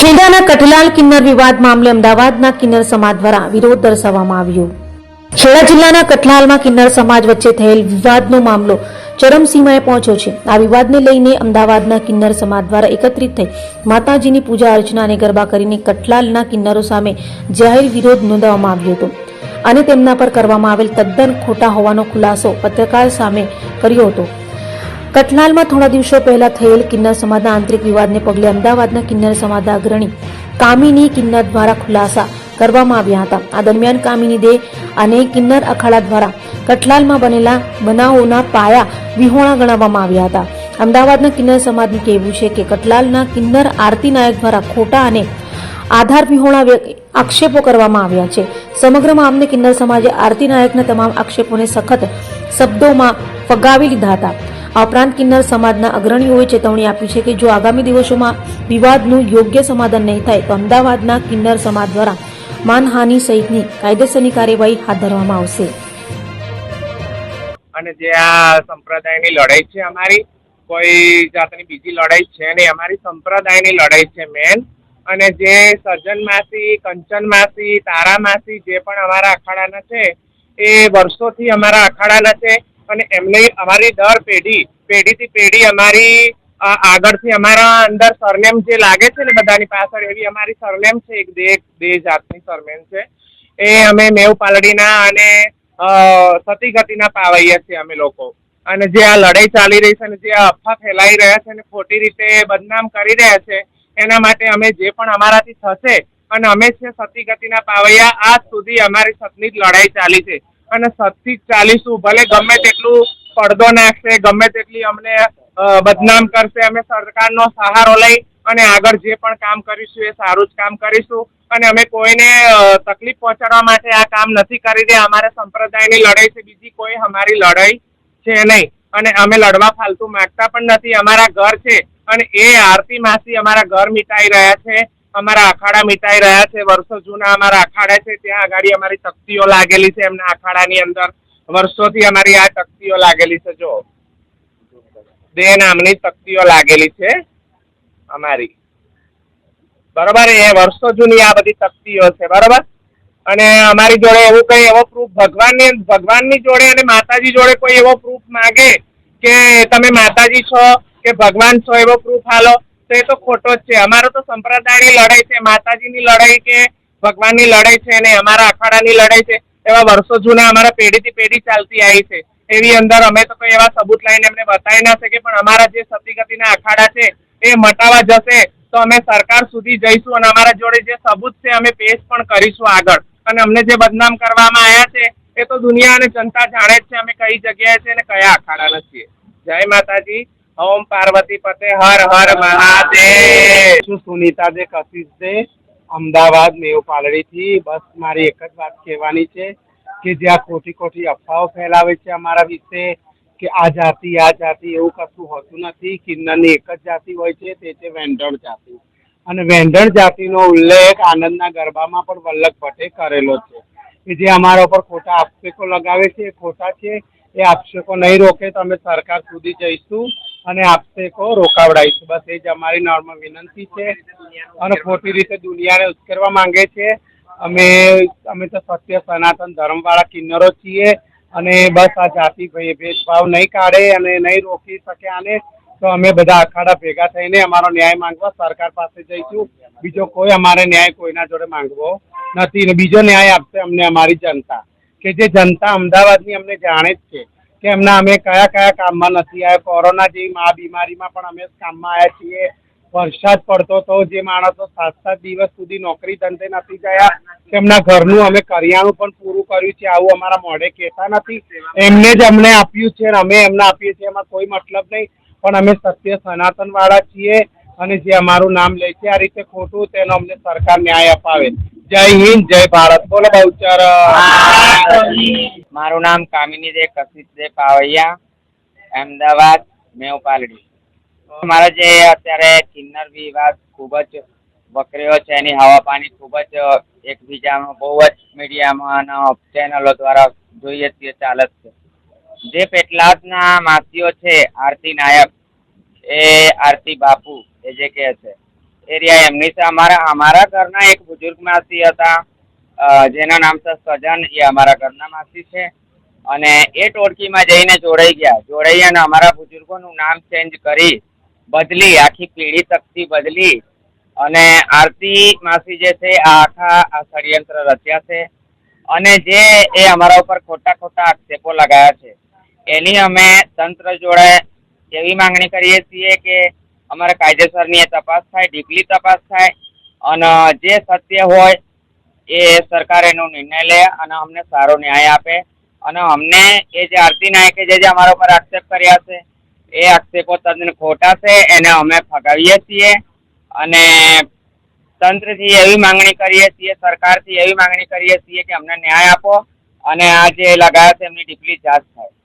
ખેડાના કઠલાલ કિન્નર વિવાદ મામલે અમદાવાદના કિન્નર સમાજ દ્વારા વિરોધ દર્શાવવામાં આવ્યો। ખેડા જિલ્લાના કઠલાલમાં કિન્નર સમાજ વચ્ચે થયેલ વિવાદનો મામલો ચરમસીમાએ પહોંચ્યો છે। આ વિવાદને લઈને અમદાવાદના કિન્નર સમાજ દ્વારા એકત્રિત થઈ માતાજીની પૂજા અર્ચના અને ગરબા કરીને કઠલાલના કિન્નરો સામે જાહેર વિરોધ નોંધાવવામાં આવ્યો હતો અને તેમના પર કરવામાં આવેલ તદ્દન ખોટા હોવાનો ખુલાસો પત્રકાર સામે કર્યો હતો। કઠલાલમાં થોડા દિવસો પહેલા થયેલ કિન્નર સમાજના આંતરિક વિવાદને પગલે અમદાવાદના કિન્નર સમાજના અગ્રણી કામિની કિન્નર દ્વારા ખુલાસા કરવામાં આવ્યા હતા। આ દરમિયાન કામિની દે અને કિન્નર અખાડા દ્વારા કઠલાલમાં બનેલા બનાવોના પાયા વિહોણા ગણાવવામાં આવ્યા હતા। અમદાવાદના કિન્નર સમાજનું કહેવું છે કે કઠલાલના કિન્નર આરતી નાયક દ્વારા ખોટા અને આધાર વિહોણા આક્ષેપો કરવામાં આવ્યા છે। સમગ્ર મામલે કિન્નર સમાજે આરતી નાયકના તમામ આક્ષેપોને સખત શબ્દોમાં ફગાવી લીધા હતા। આ ઉપરાંત કિન્નર સમાજના અગ્રણીઓએ ચેતવણી આપી છે કે જો આગામી દિવસોમાં વિવાદનું યોગ્ય સમાધાન નહીં થાય તો અમદાવાદના કિન્નર સમાજ દ્વારા માનહાનિ સહિતની કાયદેસરની કાર્યવાહી હાથ ધરવામાં આવશે। અને જે આ સંપ્રદાયની લડાઈ છે, અમારી કોઈ જાતની બીજી લડાઈ છે નહીં, અમારી સંપ્રદાયની લડાઈ છે મેન। અને જે સજ્જન માસી, કંચન માસી, તારા માસી જે પણ અમારા અખાડાના છે એ વર્ષોથી અમારા અખાડાના છે અને એમને અમારી દર પેઢીથી પેઢી અમારી આગળથી અમારા અંદર સરનેમ જે લાગે છે ને બધાની પાછળ એવી અમારી સરનેમ છે, એક બે જાતની સરનેમ છે। એ અમે મેવ પાલડીના અને સતી ગતિના પાવૈયા છીએ અમે લોકો। અને જે આ લડાઈ ચાલી રહી છે અને જે અફવા ફેલાઈ રહ્યા છે અને ખોટી રીતે બદનામ કરી રહ્યા છે એના માટે અમે જે પણ અમારાથી થશે અને અમે છે સતી ગતિના પાવૈયા, આજ સુધી અમારી સતની જ લડાઈ ચાલી છે અને સતથી જ ચાલીશું। ભલે ગમે તેટલું પડદો નાખશે, ગમે તેટલી અમને બદનામ કરશે, અમે સરકારનો સહારો લઈ અને આગળ જે પણ કામ કરીશું એ સારું જ કામ કરીશું અને અમે કોઈને તકલીફ પહોંચાડવા માટે આ કામ નથી કરી રહ્યા। અમારા સંપ્રદાયની લડાઈ છે, બીજી કોઈ અમારી લડાઈ છે નહીં અને અમે લડવા ફાલતુ માંગતા પણ નથી। અમારા ઘર છે અને એ આરતી માસી અમારા ઘર મિટાઈ રહ્યા છે, અમારા અખાડા મિટાઈ રહ્યા છે। વર્ષો જૂના અમારા અખાડા છે, ત્યાં આગળ અમારી તકતીઓ લાગેલી છે, એમના અખાડાની અંદર વર્ષોથી અમારી આ તકતીઓ લાગેલી છે। જો દે નામની તકતીઓ લાગેલી છે અમારી, બરોબર। એ વર્ષો જૂની આ બધી તકતીઓ છે, બરોબર। અને અમારી જોડે એવું કઈ એવો પ્રૂફ ભગવાનની જોડે અને માતાજી જોડે કોઈ એવો પ્રૂફ માંગે કે તમે માતાજી છો કે ભગવાન છો એવો પ્રૂફ હાલો, તો એ તો ખોટો જ છે। અમારો તો સંપ્રદાયની લડાઈ છે, માતાજીની લડાઈ કે ભગવાનની લડાઈ છે ને અમારા અખાડાની લડાઈ છે, એવા વર્ષો જૂના અમારા પેઢીથી પેઢી ચાલતી આવી છે। એવી અંદર અમે તો કોઈ એવા સબૂત લઈને એમને બતાવી ના શકીએ, પણ અમારા જે સતીગતિના અખાડા છે એ મટાવા જશે તો અમે સરકાર સુધી જઈશું અને અમારા જોડે જે સબૂત છે અમે પેશ પણ કરીશું આગળ। અને અમને જે બદનામ કરવામાં આવ્યા છે એ તો દુનિયા અને જનતા જાણે જ છે અમે કઈ જગ્યાએ છે ને કયા અખાડાના છીએ। જય માતાજી, ઓમ પાર્વતી પતે, હર હર મહાદેવ। શું સુનીતા દે કશિશ દે, અમદાવાદ મેવ પાલડીથી। બસ મારી એક જ વાત કહેવાની છે કે જ્યાં ખોટી અફવાઓ ફેલાવે છે અમારા વિશે કે આ જાતિ એવું કશું હોતું નથી। કિન્નરની એક જ જાતિ હોય છે, તે છે વેંઢણ જાતિ। અને વેંઢણ જાતિનો ઉલ્લેખ આનંદના ગરબામાં પણ વલ્લભ ભટ્ટે કરેલો છે કે જે અમારા ઉપર ખોટા આક્ષેપો લગાવે છે, એ ખોટા છે। એ આક્ષેપો નહીં રોકે તો અમે સરકાર સુધી જઈશું અને આક્ષેપો રોકાવડાવીશું। બસ એ જ અમારી નોર્મલ વિનંતી છે। અને ખોટી રીતે દુનિયાને ઉશ્કેરવા માંગે છે। અમે તો સત્ય સનાતન ધર્મવાળા કિન્નરો છીએ અને બસ આ જાતિ ભેદભાવ નહીં કાઢે અને નહીં રોકી શકે આને, તો અમે બધા અખાડા ભેગા થઈને અમારો ન્યાય માંગવા સરકાર પાસે જઈશું। બીજો કોઈ અમારે ન્યાય કોઈના જોડે માંગવો નથી ને બીજો ન્યાય આપશે અમને અમારી જનતા, કે જે જનતા અમદાવાદની અમને જાણે જ છે કે એમના અમે કયા કામમાં નથી આવ્યા। કોરોના જેવી મહાબીમારીમાં પણ અમે કામમાં આવ્યા છીએ। વરસાદ પડતો તો જે માણસો 7 દિવસ સુધી નોકરી ધંધે નથી ગયા, તેમના ઘરનું અમે કરિયાણું પણ પૂરું કર્યું છે। આવું અમારા મોઢે કહેતા નથી, એમને જ અમને આપ્યું છે અને અમે એમને આપીએ છીએ, એમાં કોઈ મતલબ નહીં। પણ અમે સત્ય સનાતન વાળા છીએ અને જે અમારું નામ લે છે આ રીતે ખોટું, તેનો અમને સરકાર ન્યાય અપાવે। જય હિન્દ, જય ભારત, બોલો બહુચર। મારું નામ કામિની દે કશિશ દે પાવૈયા, અમદાવાદ મેવ પાલડી। મારા જે અત્યારે કિન્નર વિવાદ ખૂબ જ વકર્યો છે, એની હવા પાણી ખૂબ જ એકબીજામાં બહુ જ મીડિયામાં અને ચેનલો દ્વારા જોઈએ છીએ ચાલે છે। જે પેટલાદના માસીઓ છે આરતી નાયક, એ આરતી બાપુ એ જે કહે છે એરિયા એમની છે. અમારા ઘરના એક બુજુર્ગ માસી હતા, જેનું નામ છે સજન. એ અમારા ઘરના માસી છે અને એ ટોળકીમાં જઈને જોડાઈ અને અમારા બુજુર્ગોનું નામ ચેન્જ કરી બદલી, આખી પેઢી તકથી બદલી અને આરતી માસી જે છે આ ષડયંત્ર રચ્યા છે અને જે એ અમારા ઉપર ખોટા આક્ષેપો લગાવ્યા છે. એની અમે તંત્ર જોડે એવી માંગણી કરીએ છીએ કે અમારે કાયદેસરની એ તપાસ થાય, ડીપલી તપાસ થાય અને જે સત્ય હોય એ સરકાર એનો નિર્ણય લે અને અમને સારો ન્યાય આપે. અને અમને એ જે આરતી નાયકે જે અમારા ઉપર આક્ષેપ કર્યા છે એ આક્ષેપો તદ્દન ખોટા છે, એને અમે ફગાવીએ છીએ અને તંત્રથી એવી માંગણી કરીએ છીએ, સરકારથી એવી માંગણી કરીએ છીએ કે અમને ન્યાય આપો અને આ જે લગાવ્યા છે એમની ડીપલી જાંચ થાય.